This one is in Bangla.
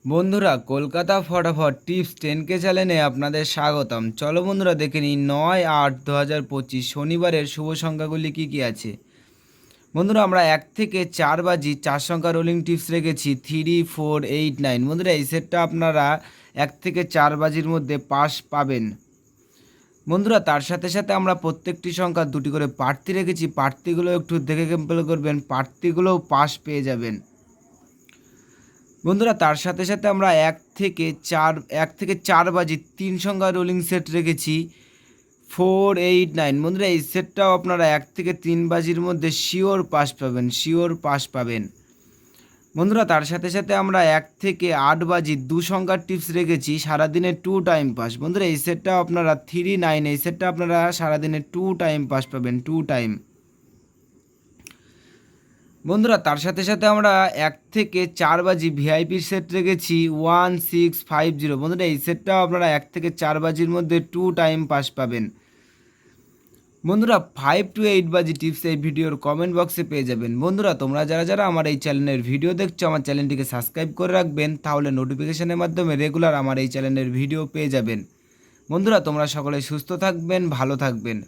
বন্ধুরা, কলকাতা ফটাফট টিপস 10K চ্যানেলে আপনাদের স্বাগতম। চলো বন্ধুরা, দেখে নিই 9-8-2025 শনিবারের শুভ সংখ্যাগুলি কী কী আছে। বন্ধুরা, আমরা 1 থেকে 4 বাজি 4 সংখ্যা রোলিং টিপস রেখেছি 3, 4, 8, 9। বন্ধুরা, এই সেটটা আপনারা 1 থেকে 4 বাজির মধ্যে পাস পাবেন। বন্ধুরা, তার সাথে সাথে আমরা প্রত্যেকটি সংখ্যা দুটি করে প্রার্থী রেখেছি। প্রার্থীগুলো একটু দেখে কম্পেয়ার করবেন, প্রার্থীগুলোও পাস পেয়ে যাবেন। বন্ধুরা, তার সাথে সাথে আমরা 1 থেকে 4 বাজি 3 সংখ্যা রোলিং সেট রেখেছি 4, 8, 9। বন্ধুরা, এই সেটটাও আপনারা 1 থেকে 3 বাজির মধ্যে শিওর পাস পাবেন। বন্ধুরা, তার সাথে সাথে আমরা 1 থেকে 8 বাজি 2 সংখ্যার টিপস রেখেছি সারাদিনে 2 টাইম পাস। বন্ধুরা, এই সেটটাও আপনারা 3, 9, এই সেটটা আপনারা সারাদিনে 2 টাইম পাস পাবেন, 2 টাইম। বন্ধুরা, তার সাথে সাথে আমরা 1 থেকে 4 বাজি ভিআইপির সেট রেখেছি 1650। বন্ধুরা, এই সেটটাও আপনারা 1 থেকে 4 বাজির মধ্যে 2 টাইম পাস পাবেন। বন্ধুরা, 5 to 8 বাজি টিপস এই ভিডিওর কমেন্ট বক্সে পেয়ে যাবেন। বন্ধুরা, তোমরা যারা যারা আমার এই চ্যানেলের ভিডিও দেখছো, আমার চ্যানেলটিকে সাবস্ক্রাইব করে রাখবেন, তাহলে নোটিফিকেশনের মাধ্যমে রেগুলার আমার এই চ্যানেলের ভিডিও পেয়ে যাবেন। বন্ধুরা, তোমরা সকলে সুস্থ থাকবেন, ভালো থাকবেন।